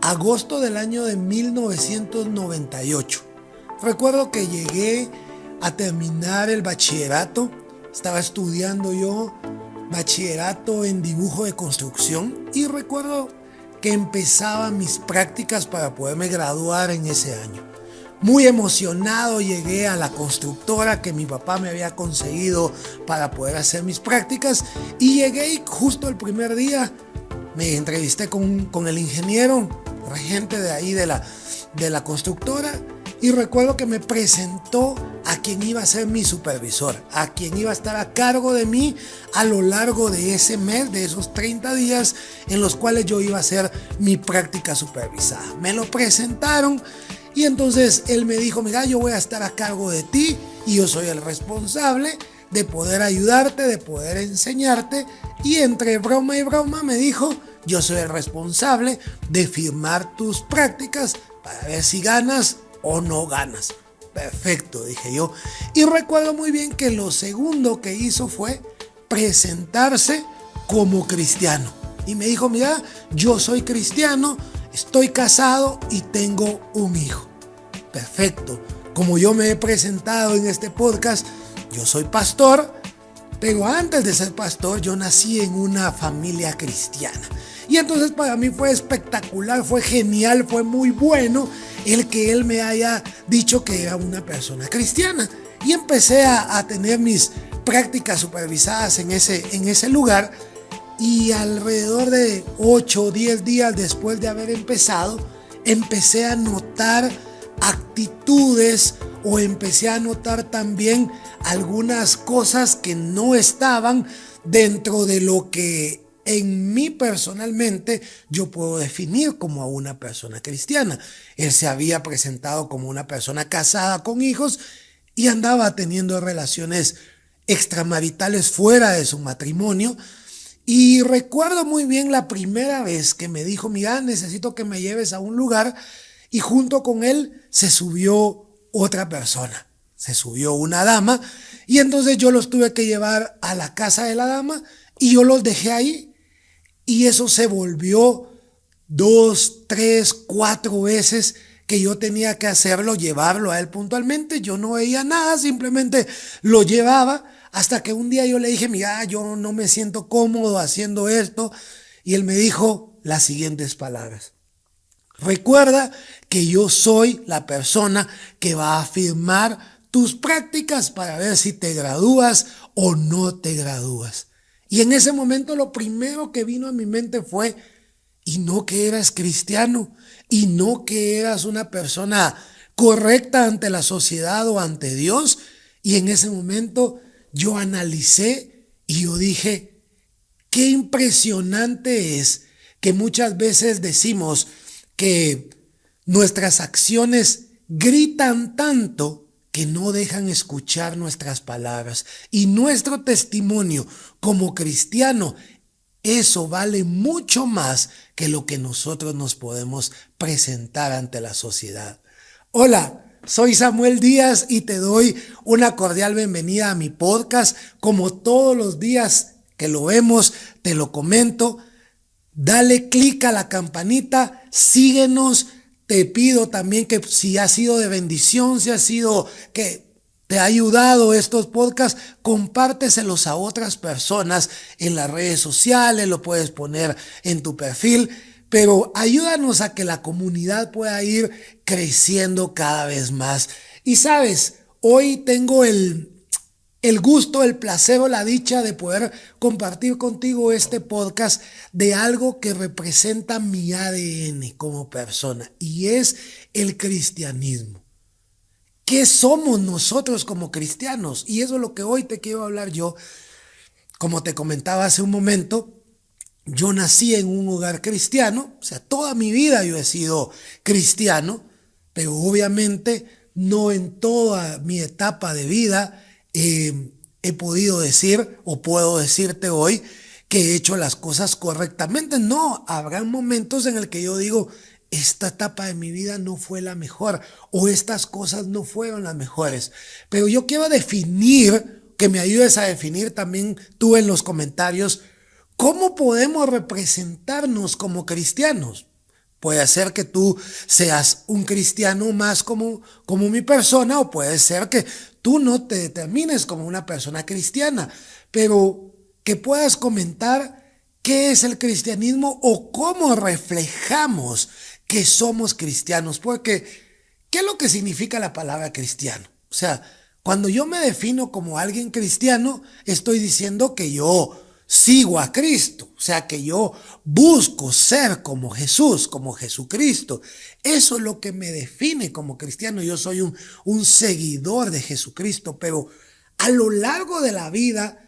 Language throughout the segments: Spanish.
agosto del año de 1998. Recuerdo que llegué a terminar el bachillerato. Estaba estudiando yo bachillerato en dibujo de construcción y recuerdo que empezaba mis prácticas para poderme graduar en ese año. Muy emocionado llegué a la constructora que mi papá me había conseguido para poder hacer mis prácticas y llegué y justo el primer día me entrevisté con el ingeniero regente de ahí de la constructora y recuerdo que me presentó a quien iba a ser mi supervisor, a quien iba a estar a cargo de mí a lo largo de ese mes, de esos 30 días en los cuales yo iba a hacer mi práctica supervisada. Me lo presentaron y entonces él me dijo, mira, yo voy a estar a cargo de ti y yo soy el responsable de poder ayudarte, de poder enseñarte. Y entre broma y broma me dijo, yo soy el responsable de firmar tus prácticas para ver si ganas o no ganas. Perfecto, dije yo. Y recuerdo muy bien que lo segundo que hizo fue presentarse como cristiano. Y me dijo, mira, yo soy cristiano, estoy casado y tengo un hijo. Perfecto. Como yo me he presentado en este podcast, yo soy pastor, pero antes de ser pastor yo nací en una familia cristiana. Y entonces para mí fue espectacular, fue genial, fue muy bueno el que él me haya dicho que era una persona cristiana. Y empecé a tener mis prácticas supervisadas en ese lugar. Y alrededor de 8 o 10 días después de haber empezado, empecé a notar actitudes o empecé a notar también algunas cosas que no estaban dentro de lo que en mí personalmente yo puedo definir como a una persona cristiana. Él se había presentado como una persona casada con hijos y andaba teniendo relaciones extramaritales fuera de su matrimonio. Y recuerdo muy bien la primera vez que me dijo, mira, necesito que me lleves a un lugar, y junto con él se subió otra persona, se subió una dama, y entonces yo los tuve que llevar a la casa de la dama y yo los dejé ahí, y eso se volvió 2, 3, 4 veces que yo tenía que hacerlo, llevarlo a él puntualmente. Yo no veía nada, simplemente lo llevaba, hasta que un día yo le dije, mira, yo no me siento cómodo haciendo esto, y él me dijo las siguientes palabras: recuerda que yo soy la persona que va a firmar tus prácticas para ver si te gradúas o no te gradúas. Y en ese momento lo primero que vino a mi mente fue, y no que eras cristiano, y no que eras una persona correcta ante la sociedad o ante Dios. Y en ese momento yo analicé y yo dije, qué impresionante es que muchas veces decimos que nuestras acciones gritan tanto que no dejan escuchar nuestras palabras. Y nuestro testimonio como cristiano, eso vale mucho más que lo que nosotros nos podemos presentar ante la sociedad. Hola, soy Samuel Díaz y te doy una cordial bienvenida a mi podcast. Como todos los días que lo vemos, te lo comento. Dale click a la campanita, síguenos. Te pido también que si ha sido de bendición, si ha sido que te ha ayudado estos podcasts, compárteselos a otras personas en las redes sociales, lo puedes poner en tu perfil, pero ayúdanos a que la comunidad pueda ir creciendo cada vez más. Y sabes, hoy tengo el gusto, el placer o la dicha de poder compartir contigo este podcast de algo que representa mi ADN como persona, y es el cristianismo. ¿Qué somos nosotros como cristianos? Y eso es lo que hoy te quiero hablar yo. Como te comentaba hace un momento, yo nací en un hogar cristiano, o sea, toda mi vida yo he sido cristiano, pero obviamente no en toda mi etapa de vida he podido decir o puedo decirte hoy que he hecho las cosas correctamente. No, habrá momentos en el que yo digo, esta etapa de mi vida no fue la mejor o estas cosas no fueron las mejores. Pero yo quiero definir, que me ayudes a definir también tú en los comentarios, cómo podemos representarnos como cristianos. Puede ser que tú seas un cristiano más como mi persona, o puede ser que tú no te determines como una persona cristiana, pero que puedas comentar qué es el cristianismo o cómo reflejamos que somos cristianos. Porque, ¿qué es lo que significa la palabra cristiano? O sea, cuando yo me defino como alguien cristiano, estoy diciendo que yo sigo a Cristo, o sea que yo busco ser como Jesús, como Jesucristo. Eso es lo que me define como cristiano. Yo soy un seguidor de Jesucristo, pero a lo largo de la vida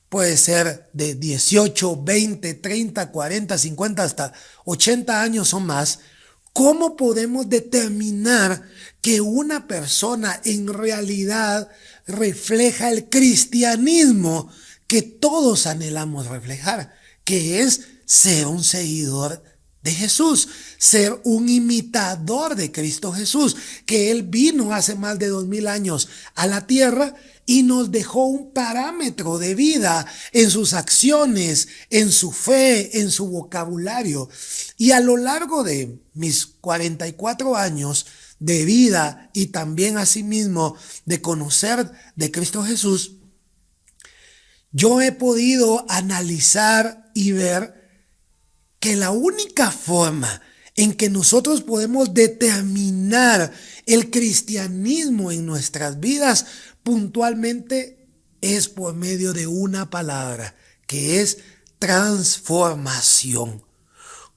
puede ser de 18, 20, 30, 40, 50 hasta 80 años o más. ¿Cómo podemos determinar que una persona en realidad refleja el cristianismo que todos anhelamos reflejar, que es ser un seguidor de Jesús, ser un imitador de Cristo Jesús, que Él vino hace más de 2000 años a la tierra y nos dejó un parámetro de vida en sus acciones, en su fe, en su vocabulario? Y a lo largo de mis 44 años de vida y también asimismo de conocer de Cristo Jesús, yo he podido analizar y ver que la única forma en que nosotros podemos determinar el cristianismo en nuestras vidas puntualmente es por medio de una palabra, que es transformación.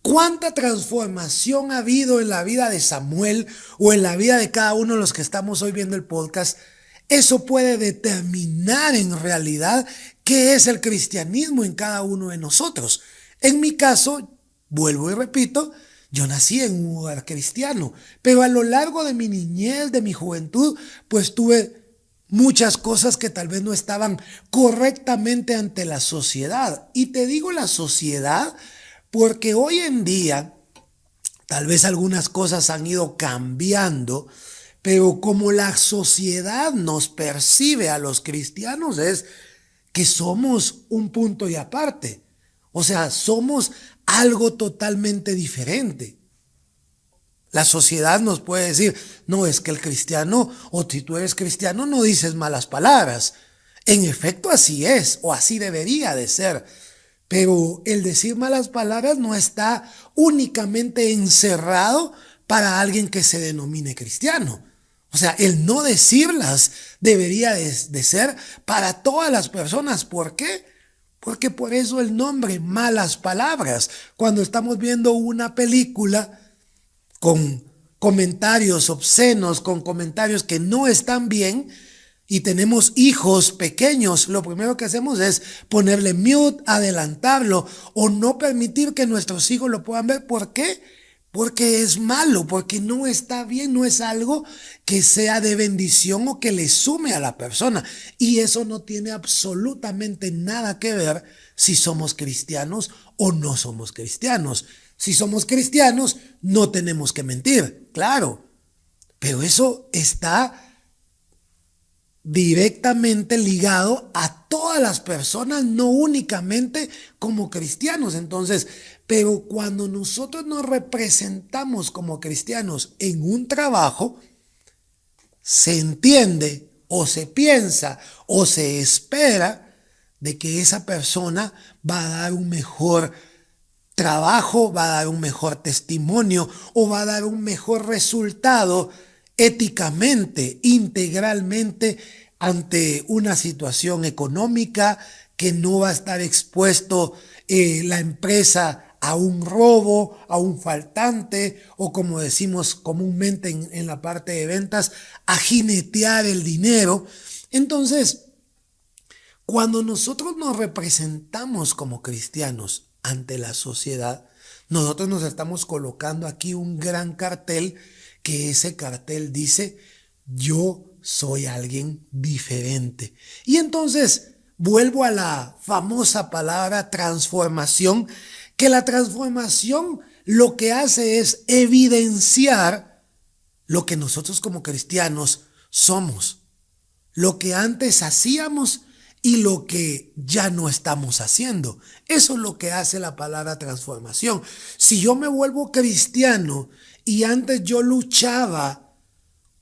¿Cuánta transformación ha habido en la vida de Samuel o en la vida de cada uno de los que estamos hoy viendo el podcast? Eso puede determinar en realidad qué es el cristianismo en cada uno de nosotros. En mi caso, vuelvo y repito, yo nací en un hogar cristiano, pero a lo largo de mi niñez, de mi juventud, pues tuve muchas cosas que tal vez no estaban correctamente ante la sociedad. Y te digo la sociedad porque hoy en día tal vez algunas cosas han ido cambiando, pero como la sociedad nos percibe a los cristianos es que somos un punto y aparte. O sea, somos algo totalmente diferente. La sociedad nos puede decir, no, es que el cristiano, o si tú eres cristiano, no dices malas palabras. En efecto, así es, o así debería de ser. Pero el decir malas palabras no está únicamente encerrado para alguien que se denomine cristiano. O sea, el no decirlas debería de ser para todas las personas. ¿Por qué? Porque por eso el nombre, malas palabras. Cuando estamos viendo una película con comentarios obscenos, con comentarios que no están bien, y tenemos hijos pequeños, lo primero que hacemos es ponerle mute, adelantarlo o no permitir que nuestros hijos lo puedan ver. ¿Por qué? Porque es malo, porque no está bien, no es algo que sea de bendición o que le sume a la persona. Y eso no tiene absolutamente nada que ver si somos cristianos o no somos cristianos. Si somos cristianos, no tenemos que mentir, claro. Pero eso está directamente ligado a todas las personas, no únicamente como cristianos. Entonces, pero cuando nosotros nos representamos como cristianos en un trabajo, se entiende o se piensa o se espera de que esa persona va a dar un mejor trabajo, va a dar un mejor testimonio o va a dar un mejor resultado éticamente, integralmente, ante una situación económica, que no va a estar expuesto la empresa a un robo, a un faltante, o como decimos comúnmente en la parte de ventas, a jinetear el dinero. Entonces, cuando nosotros nos representamos como cristianos ante la sociedad, nosotros nos estamos colocando aquí un gran cartel, que ese cartel dice, yo soy alguien diferente. Y entonces vuelvo a la famosa palabra transformación, que la transformación lo que hace es evidenciar lo que nosotros como cristianos somos. Lo que antes hacíamos y lo que ya no estamos haciendo. Eso es lo que hace la palabra transformación. Si yo me vuelvo cristiano y antes yo luchaba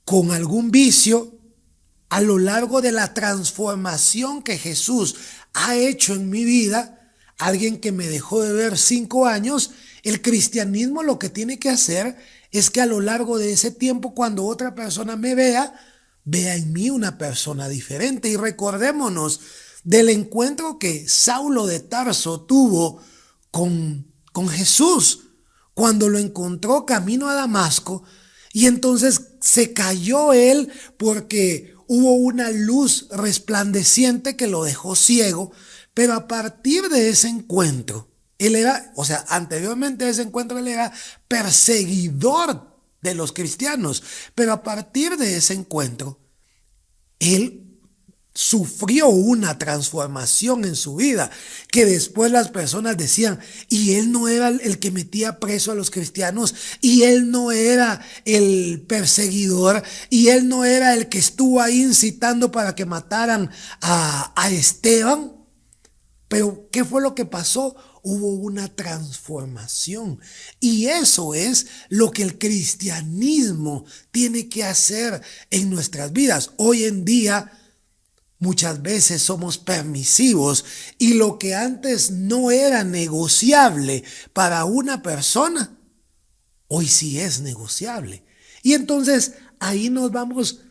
con algún vicio, a lo largo de la transformación que Jesús ha hecho en mi vida, alguien que me dejó de ver 5 años, el cristianismo lo que tiene que hacer es que a lo largo de ese tiempo, cuando otra persona me vea, vea en mí una persona diferente. Y recordémonos del encuentro que Saulo de Tarso tuvo con Jesús cuando lo encontró camino a Damasco, y entonces se cayó él porque hubo una luz resplandeciente que lo dejó ciego. Pero a partir de ese encuentro, él era, o sea, anteriormente a ese encuentro él era perseguidor de los cristianos, pero a partir de ese encuentro, él sufrió una transformación en su vida, que después las personas decían, y él no era el que metía preso a los cristianos, y él no era el perseguidor, y él no era el que estuvo ahí incitando para que mataran a Esteban. Pero ¿qué fue lo que pasó? Hubo una transformación. Y eso es lo que el cristianismo tiene que hacer en nuestras vidas. Hoy en día muchas veces somos permisivos y lo que antes no era negociable para una persona, hoy sí es negociable. Y entonces ahí nos vamos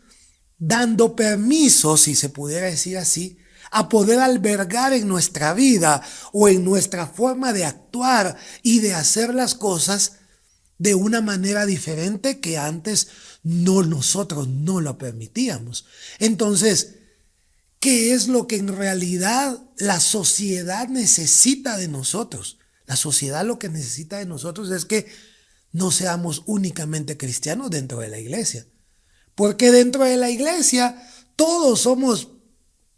dando permiso, si se pudiera decir así, a poder albergar en nuestra vida o en nuestra forma de actuar y de hacer las cosas de una manera diferente que antes nosotros no lo permitíamos. Entonces, ¿qué es lo que en realidad la sociedad necesita de nosotros? La sociedad lo que necesita de nosotros es que no seamos únicamente cristianos dentro de la iglesia. Porque dentro de la iglesia todos somos,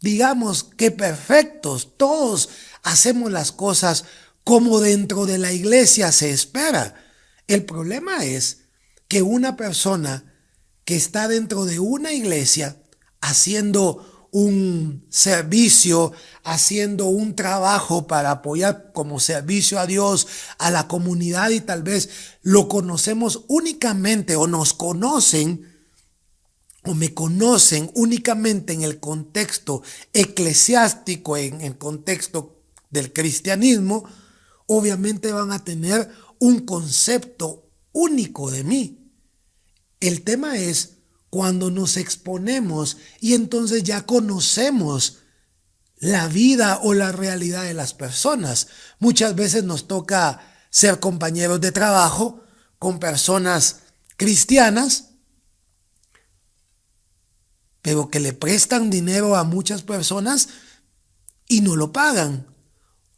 digamos que perfectos, todos hacemos las cosas como dentro de la iglesia se espera. El problema es que una persona que está dentro de una iglesia haciendo un servicio, haciendo un trabajo para apoyar como servicio a Dios, a la comunidad, y tal vez lo conocemos únicamente o nos conocen o me conocen únicamente en el contexto eclesiástico, en el contexto del cristianismo, obviamente van a tener un concepto único de mí. El tema es cuando nos exponemos y entonces ya conocemos la vida o la realidad de las personas. Muchas veces nos toca ser compañeros de trabajo con personas cristianas, pero que le prestan dinero a muchas personas y no lo pagan,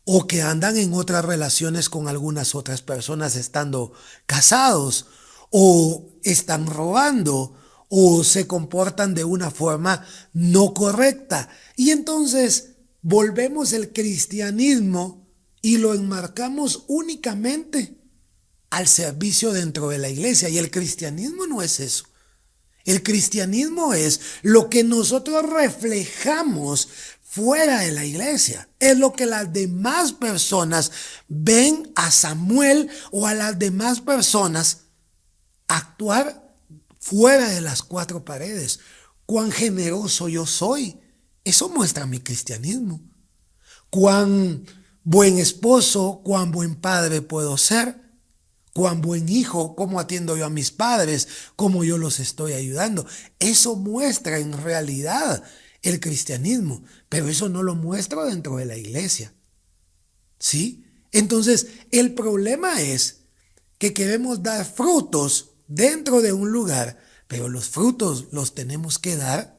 o que andan en otras relaciones con algunas otras personas estando casados, o están robando, o se comportan de una forma no correcta. Y entonces volvemos el cristianismo y lo enmarcamos únicamente al servicio dentro de la iglesia, y el cristianismo no es eso. El cristianismo es lo que nosotros reflejamos fuera de la iglesia. Es lo que las demás personas ven a Samuel o a las demás personas actuar fuera de las 4 paredes. Cuán generoso yo soy. Eso muestra mi cristianismo. Cuán buen esposo, cuán buen padre puedo ser. Cuán buen hijo, cómo atiendo yo a mis padres, cómo yo los estoy ayudando. Eso muestra en realidad el cristianismo, pero eso no lo muestro dentro de la iglesia. ¿Sí? Entonces, el problema es que queremos dar frutos dentro de un lugar, pero los frutos los tenemos que dar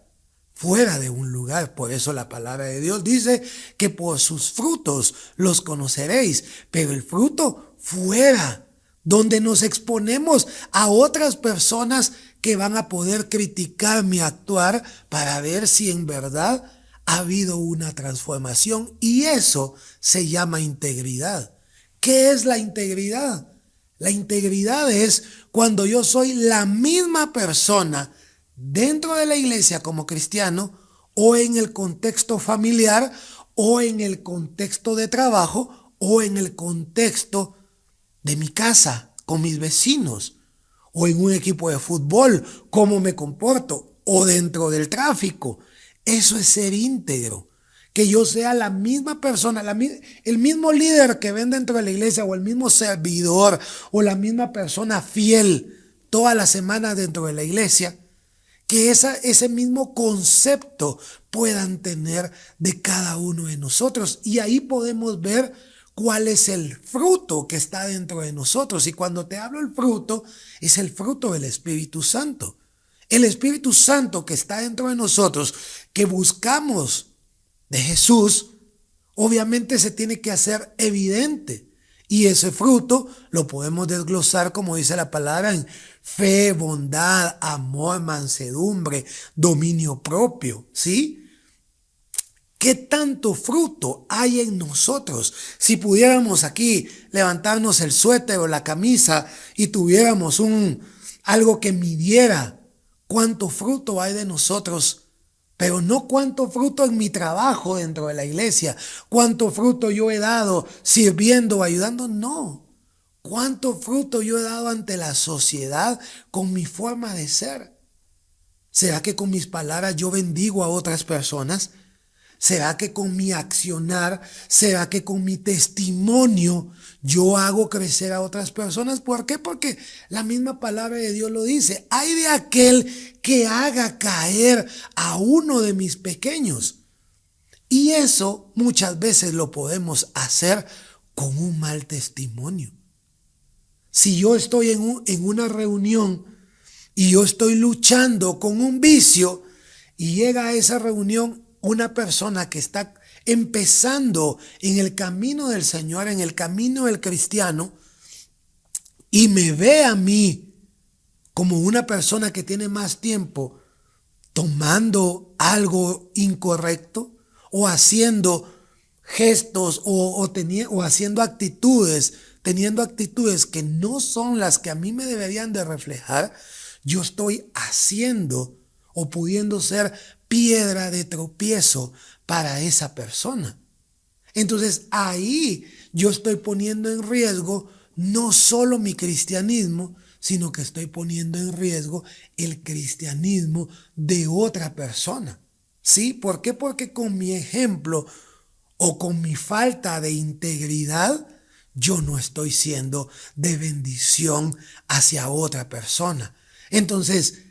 fuera de un lugar. Por eso la palabra de Dios dice que por sus frutos los conoceréis, pero el fruto fuera, donde nos exponemos a otras personas que van a poder criticar mi actuar para ver si en verdad ha habido una transformación. Y eso se llama integridad. ¿Qué es la integridad? La integridad es cuando yo soy la misma persona dentro de la iglesia como cristiano o en el contexto familiar, o en el contexto de trabajo, o en el contexto de mi casa, con mis vecinos, o en un equipo de fútbol, cómo me comporto, o dentro del tráfico. Eso es ser íntegro. Que yo sea la misma persona, el mismo líder que ven dentro de la iglesia, o el mismo servidor, o la misma persona fiel todas las semanas dentro de la iglesia, que ese mismo concepto puedan tener de cada uno de nosotros. Y ahí podemos ver cuál es el fruto que está dentro de nosotros. Y cuando te hablo del fruto, es el fruto del Espíritu Santo. El Espíritu Santo que está dentro de nosotros, que buscamos de Jesús, obviamente se tiene que hacer evidente. Y ese fruto lo podemos desglosar, como dice la palabra, en fe, bondad, amor, mansedumbre, dominio propio, ¿sí? ¿Qué tanto fruto hay en nosotros? Si pudiéramos aquí levantarnos el suéter o la camisa y tuviéramos algo que midiera cuánto fruto hay de nosotros, pero no cuánto fruto en mi trabajo dentro de la iglesia, cuánto fruto yo he dado sirviendo o ayudando, no. Cuánto fruto yo he dado ante la sociedad con mi forma de ser. ¿Será que con mis palabras yo bendigo a otras personas? ¿Será que con mi accionar, será que con mi testimonio yo hago crecer a otras personas? ¿Por qué? Porque la misma palabra de Dios lo dice. Hay de aquel que haga caer a uno de mis pequeños. Y eso muchas veces lo podemos hacer con un mal testimonio. Si yo estoy en una reunión y yo estoy luchando con un vicio y llega a esa reunión una persona que está empezando en el camino del Señor, en el camino del cristiano, y me ve a mí como una persona que tiene más tiempo tomando algo incorrecto o haciendo gestos o haciendo actitudes, teniendo actitudes que no son las que a mí me deberían de reflejar, yo estoy haciendo o pudiendo ser piedra de tropiezo para esa persona. Entonces ahí yo estoy poniendo en riesgo no solo mi cristianismo, sino que estoy poniendo en riesgo el cristianismo de otra persona. ¿Sí? ¿Por qué? Porque con mi ejemplo o con mi falta de integridad, yo no estoy siendo de bendición hacia otra persona. Entonces,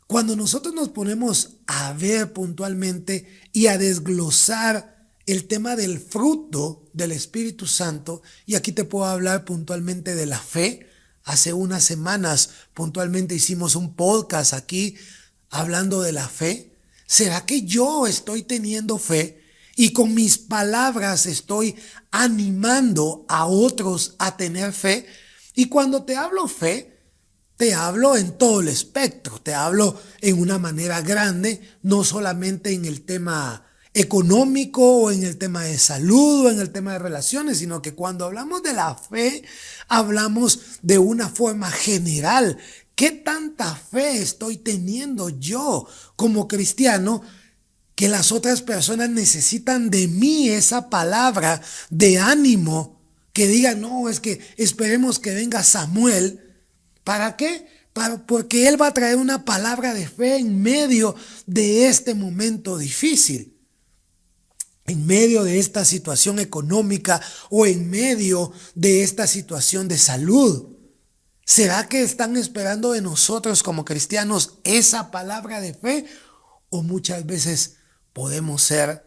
cuando nosotros nos ponemos a ver puntualmente y a desglosar el tema del fruto del Espíritu Santo, y aquí te puedo hablar puntualmente de la fe. Hace unas semanas puntualmente hicimos un podcast aquí hablando de la fe. ¿Será que yo estoy teniendo fe y con mis palabras estoy animando a otros a tener fe? Y cuando te hablo fe, te hablo en todo el espectro, te hablo en una manera grande, no solamente en el tema económico o en el tema de salud o en el tema de relaciones, sino que cuando hablamos de la fe, hablamos de una forma general. ¿Qué tanta fe estoy teniendo yo como cristiano que las otras personas necesitan de mí esa palabra de ánimo que digan, no, es que esperemos que venga Samuel? ¿Para qué? Porque él va a traer una palabra de fe en medio de este momento difícil, en medio de esta situación económica o en medio de esta situación de salud. ¿Será que están esperando de nosotros como cristianos esa palabra de fe? O muchas veces podemos ser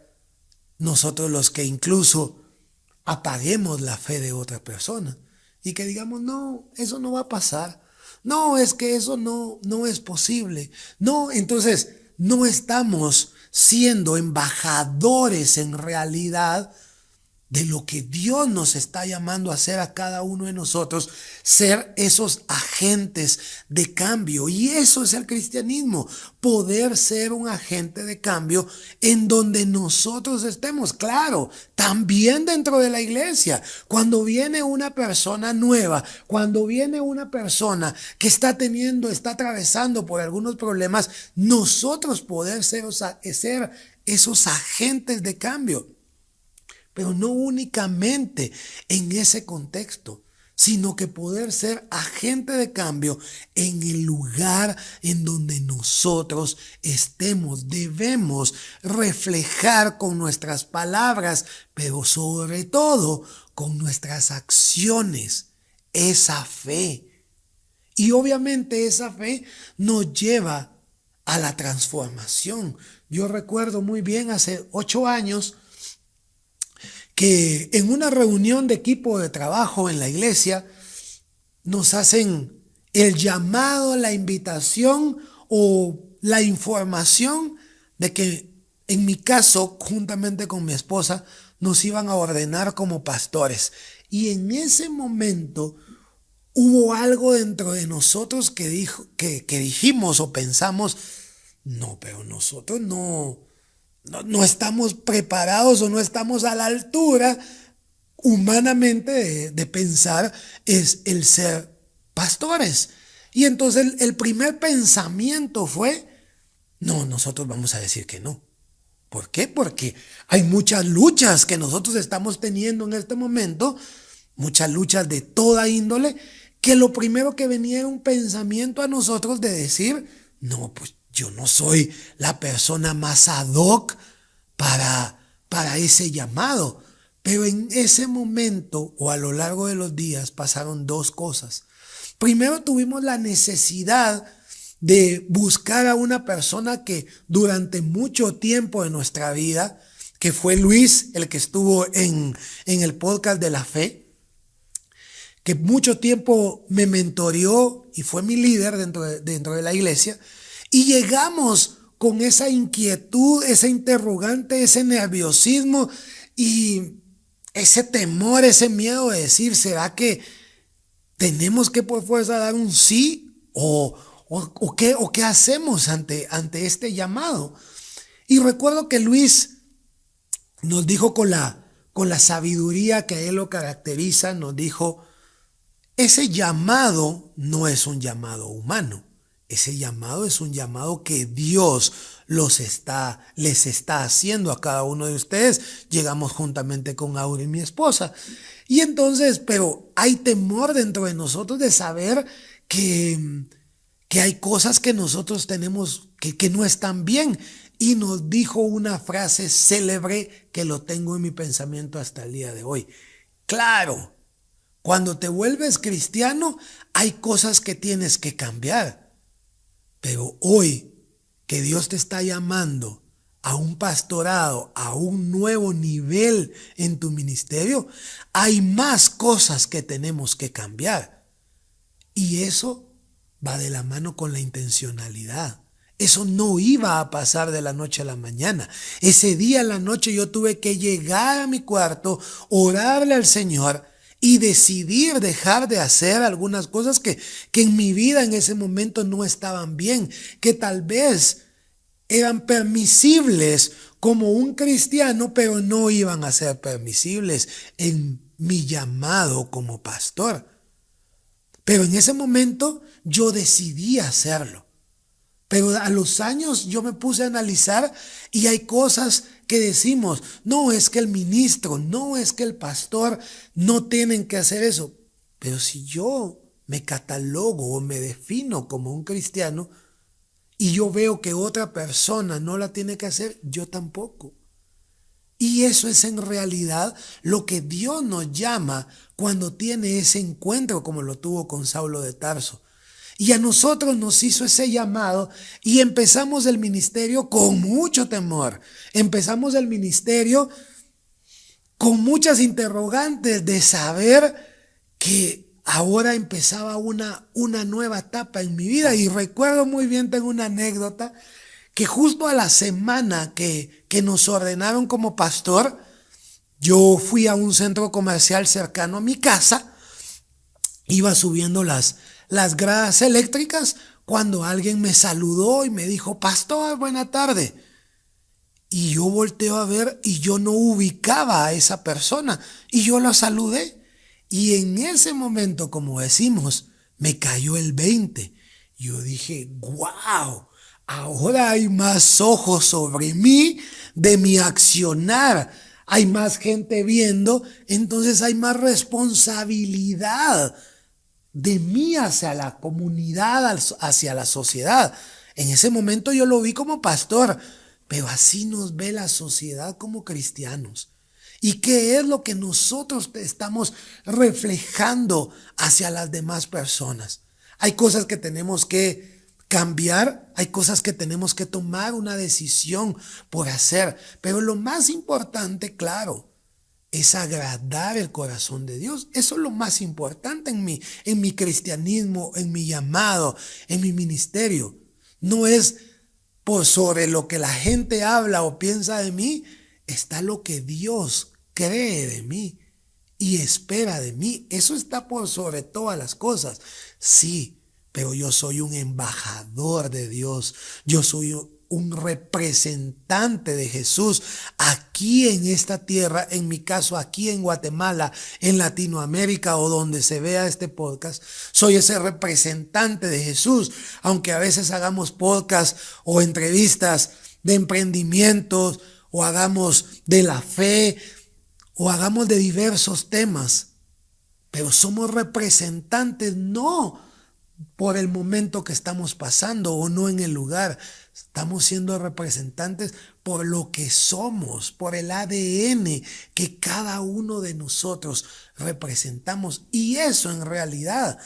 nosotros los que incluso apaguemos la fe de otra persona y que digamos, no, eso no va a pasar. No, es que eso no es posible. No, entonces no estamos siendo embajadores en realidad de lo que Dios nos está llamando a hacer a cada uno de nosotros, ser esos agentes de cambio. Y eso es el cristianismo, poder ser un agente de cambio en donde nosotros estemos. Claro, también dentro de la iglesia, cuando viene una persona nueva, cuando viene una persona que está atravesando por algunos problemas, nosotros poder ser esos agentes de cambio. Pero no únicamente en ese contexto, sino que poder ser agente de cambio en el lugar en donde nosotros estemos. Debemos reflejar con nuestras palabras, pero sobre todo con nuestras acciones, esa fe. Y obviamente esa fe nos lleva a la transformación. Yo recuerdo muy bien hace 8 años que en una reunión de equipo de trabajo en la iglesia nos hacen el llamado, la invitación o la información de que en mi caso, juntamente con mi esposa, nos iban a ordenar como pastores. Y en ese momento hubo algo dentro de nosotros que dijimos o pensamos, no, pero nosotros no estamos preparados o no estamos a la altura humanamente de pensar es el ser pastores. Y entonces el primer pensamiento fue, no, nosotros vamos a decir que no. ¿Por qué? Porque hay muchas luchas que nosotros estamos teniendo en este momento, muchas luchas de toda índole, que lo primero que venía era un pensamiento a nosotros de decir, no, pues yo no soy la persona más ad hoc para ese llamado. Pero en ese momento o a lo largo de los días pasaron 2 cosas. Primero tuvimos la necesidad de buscar a una persona que durante mucho tiempo de nuestra vida, que fue Luis, el que estuvo en el podcast de la fe, que mucho tiempo me mentoreó y fue mi líder dentro de la iglesia, y llegamos con esa inquietud, esa interrogante, ese nerviosismo y ese temor, ese miedo de decir, ¿será que tenemos que por fuerza dar un sí o qué hacemos ante este llamado? Y recuerdo que Luis nos dijo con la sabiduría que a él lo caracteriza, nos dijo, ese llamado no es un llamado humano. Ese llamado es un llamado que Dios les está haciendo a cada uno de ustedes. Llegamos juntamente con Auri, mi esposa. Y entonces, pero hay temor dentro de nosotros de saber que hay cosas que nosotros tenemos que no están bien. Y nos dijo una frase célebre que lo tengo en mi pensamiento hasta el día de hoy. Claro, cuando te vuelves cristiano, hay cosas que tienes que cambiar. Pero hoy que Dios te está llamando a un pastorado, a un nuevo nivel en tu ministerio, hay más cosas que tenemos que cambiar. Y eso va de la mano con la intencionalidad. Eso no iba a pasar de la noche a la mañana. Ese día en la noche yo tuve que llegar a mi cuarto, orarle al Señor y decidir dejar de hacer algunas cosas que en mi vida en ese momento no estaban bien, que tal vez eran permisibles como un cristiano, pero no iban a ser permisibles en mi llamado como pastor. Pero en ese momento yo decidí hacerlo. Pero a los años yo me puse a analizar y hay cosas que decimos, no es que el ministro, no es que el pastor no tienen que hacer eso. Pero si yo me catalogo o me defino como un cristiano y yo veo que otra persona no la tiene que hacer, yo tampoco. Y eso es en realidad lo que Dios nos llama cuando tiene ese encuentro como lo tuvo con Saulo de Tarso. Y a nosotros nos hizo ese llamado y empezamos el ministerio con mucho temor. Empezamos el ministerio con muchas interrogantes de saber que ahora empezaba una nueva etapa en mi vida. Y recuerdo muy bien, tengo una anécdota, que justo a la semana que nos ordenaron como pastor, yo fui a un centro comercial cercano a mi casa, iba subiendo las gradas eléctricas cuando alguien me saludó y me dijo, pastor, buena tarde. Y yo volteo a ver y yo no ubicaba a esa persona y yo la saludé. Y en ese momento, como decimos, me cayó el 20. Yo dije, wow, ahora hay más ojos sobre mí de mi accionar. Hay más gente viendo, entonces hay más responsabilidad de mí hacia la comunidad, hacia la sociedad. En ese momento yo lo vi como pastor, pero así nos ve la sociedad como cristianos. ¿Y qué es lo que nosotros estamos reflejando hacia las demás personas? Hay cosas que tenemos que cambiar, hay cosas que tenemos que tomar una decisión por hacer, pero lo más importante, claro, es agradar el corazón de Dios. Eso es lo más importante en mi cristianismo, en mi llamado, en mi ministerio. No es por sobre lo que la gente habla o piensa de mí, está lo que Dios cree de mí y espera de mí. Eso está por sobre todas las cosas. Sí, pero yo soy un embajador de Dios. Yo soy un representante de Jesús aquí en esta tierra, en mi caso aquí en Guatemala, en Latinoamérica o donde se vea este podcast. Soy ese representante de Jesús, aunque a veces hagamos podcasts o entrevistas de emprendimientos o hagamos de la fe o hagamos de diversos temas, pero somos representantes no por el momento que estamos pasando o no en el lugar. Estamos siendo representantes por lo que somos, por el ADN que cada uno de nosotros representamos. Y eso en realidad,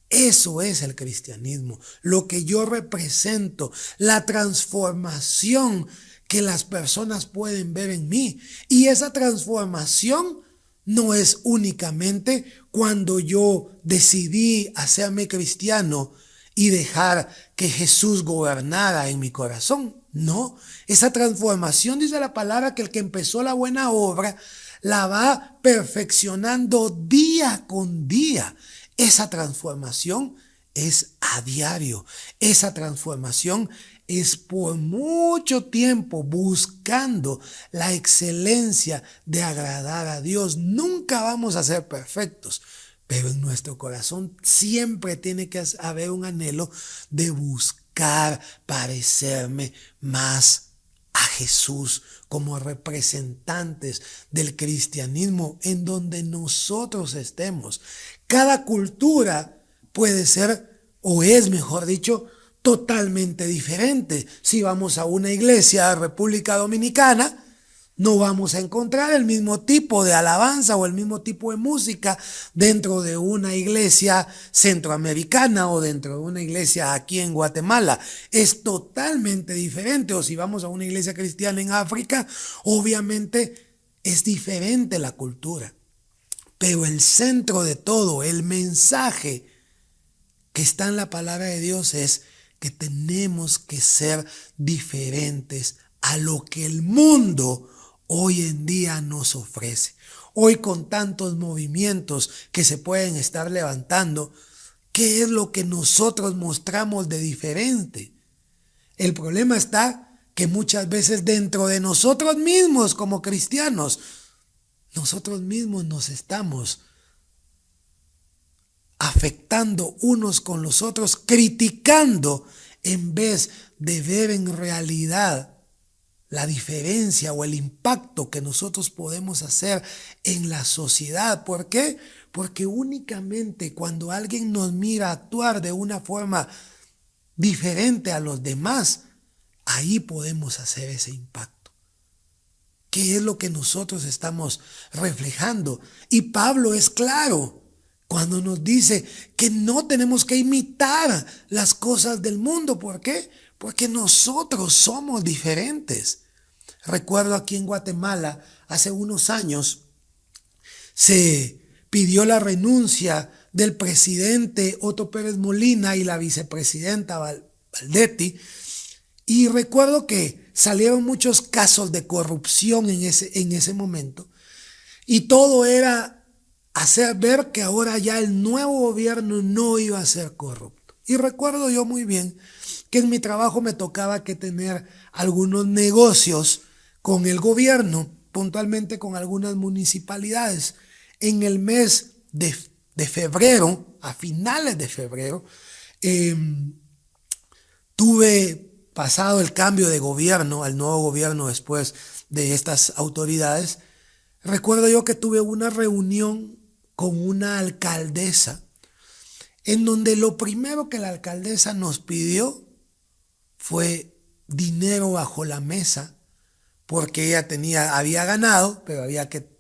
eso es el cristianismo. Lo que yo represento, la transformación que las personas pueden ver en mí. Y esa transformación no es únicamente cuando yo decidí hacerme cristiano y dejar que Jesús gobernara en mi corazón. No, esa transformación, dice la palabra, que el que empezó la buena obra la va perfeccionando día con día. Esa transformación es a diario. Esa transformación es por mucho tiempo buscando la excelencia de agradar a Dios. Nunca vamos a ser perfectos, pero en nuestro corazón siempre tiene que haber un anhelo de buscar parecerme más a Jesús como representantes del cristianismo en donde nosotros estemos. Cada cultura puede ser, o es mejor dicho, totalmente diferente. Si vamos a una iglesia de República Dominicana, no vamos a encontrar el mismo tipo de alabanza o el mismo tipo de música dentro de una iglesia centroamericana o dentro de una iglesia aquí en Guatemala. Es totalmente diferente. O si vamos a una iglesia cristiana en África, obviamente es diferente la cultura. Pero el centro de todo, el mensaje que está en la palabra de Dios es que tenemos que ser diferentes a lo que el mundo hoy en día nos ofrece. Hoy con tantos movimientos que se pueden estar levantando, ¿qué es lo que nosotros mostramos de diferente? El problema está que muchas veces dentro de nosotros mismos como cristianos, nosotros mismos nos estamos afectando unos con los otros, criticando en vez de ver en realidad la diferencia o el impacto que nosotros podemos hacer en la sociedad. ¿Por qué? Porque únicamente cuando alguien nos mira actuar de una forma diferente a los demás, ahí podemos hacer ese impacto. ¿Qué es lo que nosotros estamos reflejando? Y Pablo es claro cuando nos dice que no tenemos que imitar las cosas del mundo. ¿Por qué? Porque nosotros somos diferentes. Recuerdo aquí en Guatemala, hace unos años, se pidió la renuncia del presidente Otto Pérez Molina y la vicepresidenta Valdetti. Y recuerdo que salieron muchos casos de corrupción en ese momento. Y todo era hacer ver que ahora ya el nuevo gobierno no iba a ser corrupto. Y recuerdo yo muy bien que en mi trabajo me tocaba que tener algunos negocios con el gobierno, puntualmente con algunas municipalidades. En el mes de febrero, a finales de febrero, tuve pasado el cambio de gobierno, al nuevo gobierno después de estas autoridades, recuerdo yo que tuve una reunión con una alcaldesa en donde lo primero que la alcaldesa nos pidió fue dinero bajo la mesa, porque ella había ganado, pero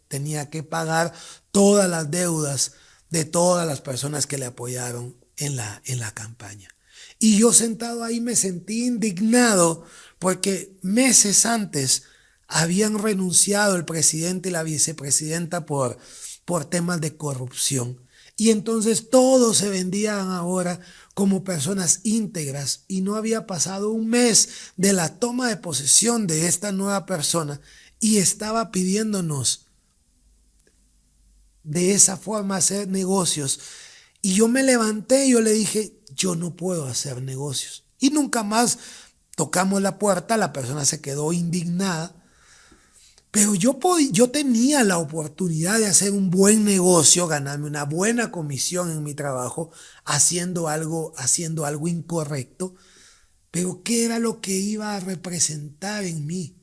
tenía que pagar todas las deudas de todas las personas que le apoyaron en la campaña. Y yo sentado ahí me sentí indignado porque meses antes habían renunciado el presidente y la vicepresidenta por temas de corrupción. Y entonces todos se vendían ahora como personas íntegras y no había pasado un mes de la toma de posesión de esta nueva persona y estaba pidiéndonos de esa forma hacer negocios. Y yo me levanté y yo le dije, yo no puedo hacer negocios. Y nunca más tocamos la puerta, la persona se quedó indignada. Pero yo tenía la oportunidad de hacer un buen negocio, ganarme una buena comisión en mi trabajo, haciendo algo incorrecto. Pero ¿qué era lo que iba a representar en mí?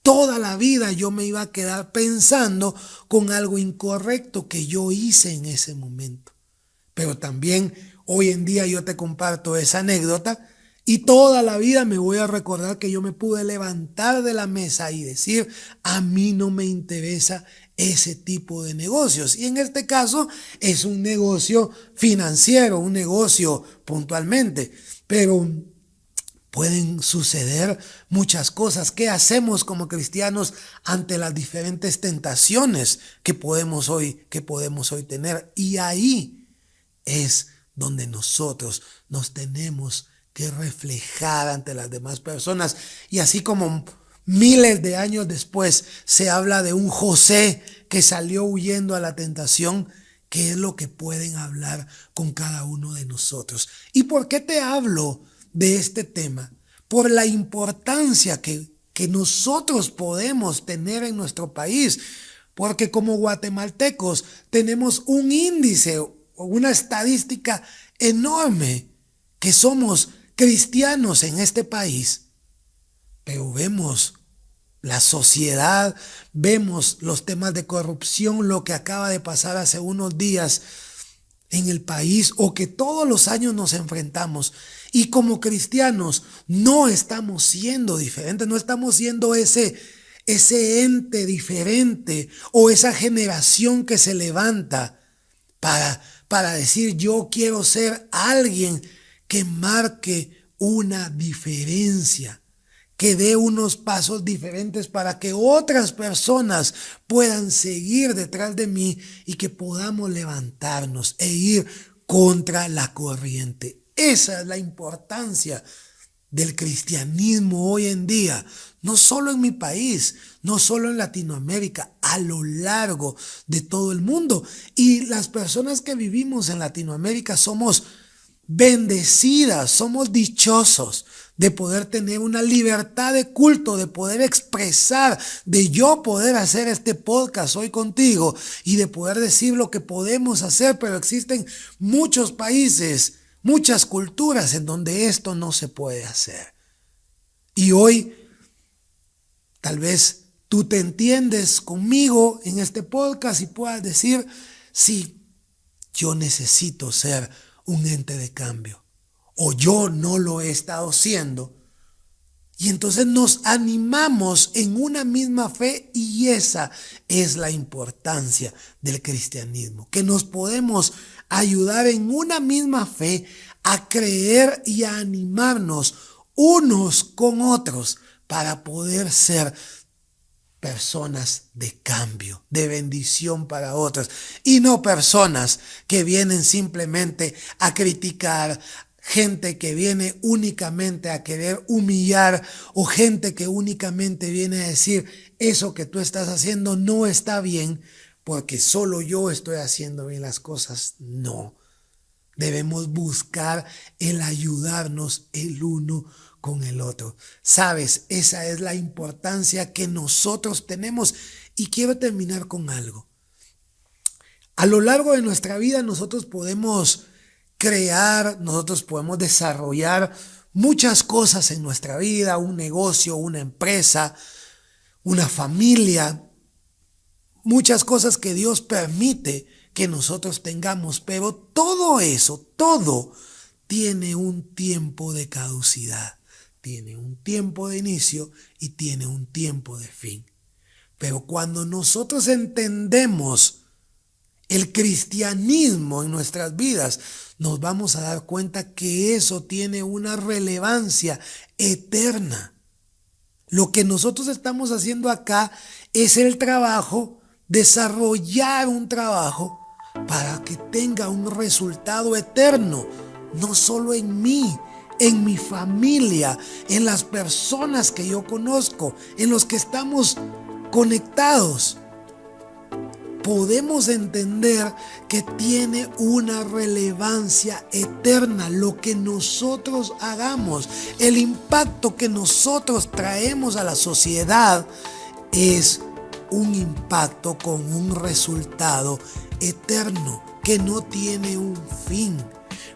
Toda la vida yo me iba a quedar pensando con algo incorrecto que yo hice en ese momento. Pero también hoy en día yo te comparto esa anécdota y toda la vida me voy a recordar que yo me pude levantar de la mesa y decir, a mí no me interesa ese tipo de negocios. Y en este caso es un negocio financiero, un negocio puntualmente, pero pueden suceder muchas cosas. ¿Qué hacemos como cristianos ante las diferentes tentaciones que podemos hoy tener? Y ahí es donde nosotros nos tenemos que reflejar ante las demás personas. Y así como miles de años después se habla de un José que salió huyendo a la tentación, ¿qué es lo que pueden hablar con cada uno de nosotros? ¿Y por qué te hablo de este tema? Por la importancia que nosotros podemos tener en nuestro país, porque como guatemaltecos tenemos un índice o una estadística enorme que somos cristianos en este país, pero vemos la sociedad, vemos los temas de corrupción, lo que acaba de pasar hace unos días en el país o que todos los años nos enfrentamos. Y como cristianos no estamos siendo diferentes, no estamos siendo ese ente diferente o esa generación que se levanta para decir yo quiero ser alguien que marque una diferencia, que dé unos pasos diferentes para que otras personas puedan seguir detrás de mí y que podamos levantarnos e ir contra la corriente. Esa es la importancia del cristianismo hoy en día, no solo en mi país, no solo en Latinoamérica, a lo largo de todo el mundo. Y las personas que vivimos en Latinoamérica somos bendecidas, somos dichosos de poder tener una libertad de culto, de poder expresar, de yo poder hacer este podcast hoy contigo y de poder decir lo que podemos hacer, pero existen muchos países, muchas culturas en donde esto no se puede hacer. Y hoy, tal vez tú te entiendes conmigo en este podcast y puedas decir, sí, yo necesito ser un ente de cambio, o yo no lo he estado siendo. Y entonces nos animamos en una misma fe y esa es la importancia del cristianismo, que nos podemos ayudar en una misma fe a creer y a animarnos unos con otros para poder ser personas de cambio, de bendición para otros y no personas que vienen simplemente a criticar, gente que viene únicamente a querer humillar o gente que únicamente viene a decir eso que tú estás haciendo no está bien porque solo yo estoy haciendo bien las cosas. No, debemos buscar el ayudarnos el uno con el otro. Sabes, esa es la importancia que nosotros tenemos. Y quiero terminar con algo. A lo largo de nuestra vida nosotros podemos crear, nosotros podemos desarrollar muchas cosas en nuestra vida, un negocio, una empresa, una familia, muchas cosas que Dios permite que nosotros tengamos, pero todo eso, todo tiene un tiempo de caducidad, tiene un tiempo de inicio y tiene un tiempo de fin. Pero cuando nosotros entendemos el cristianismo en nuestras vidas, nos vamos a dar cuenta que eso tiene una relevancia eterna. Lo que nosotros estamos haciendo acá es el trabajo, desarrollar un trabajo para que tenga un resultado eterno, no solo en mí, en mi familia, en las personas que yo conozco, en los que estamos conectados. Podemos entender que tiene una relevancia eterna lo que nosotros hagamos. El impacto que nosotros traemos a la sociedad es un impacto con un resultado eterno que no tiene un fin.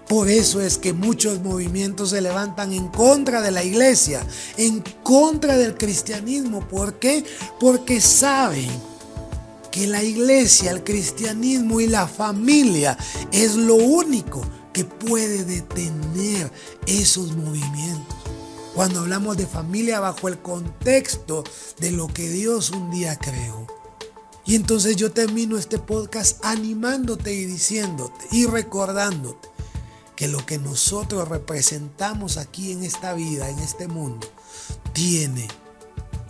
Por eso es que muchos movimientos se levantan en contra de la iglesia, en contra del cristianismo. ¿Por qué? Porque saben que la iglesia, el cristianismo y la familia es lo único que puede detener esos movimientos. Cuando hablamos de familia bajo el contexto de lo que Dios un día creó. Y entonces yo termino este podcast animándote y diciéndote y recordándote que lo que nosotros representamos aquí en esta vida, en este mundo, tiene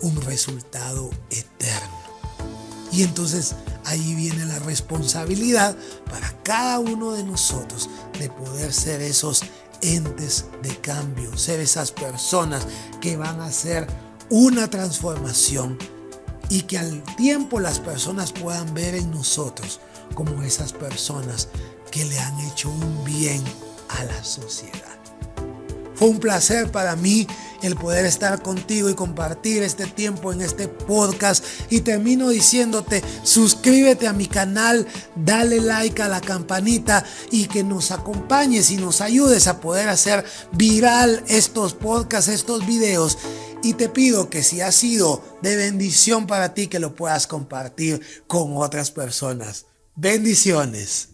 un resultado eterno. Y entonces ahí viene la responsabilidad para cada uno de nosotros de poder ser esos entes de cambio, ser esas personas que van a hacer una transformación y que al tiempo las personas puedan ver en nosotros como esas personas que le han hecho un bien a la sociedad. Fue un placer para mí el poder estar contigo y compartir este tiempo en este podcast. Y termino diciéndote, suscríbete a mi canal, dale like a la campanita y que nos acompañes y nos ayudes a poder hacer viral estos podcasts, estos videos. Y te pido que si ha sido de bendición para ti, que lo puedas compartir con otras personas. Bendiciones.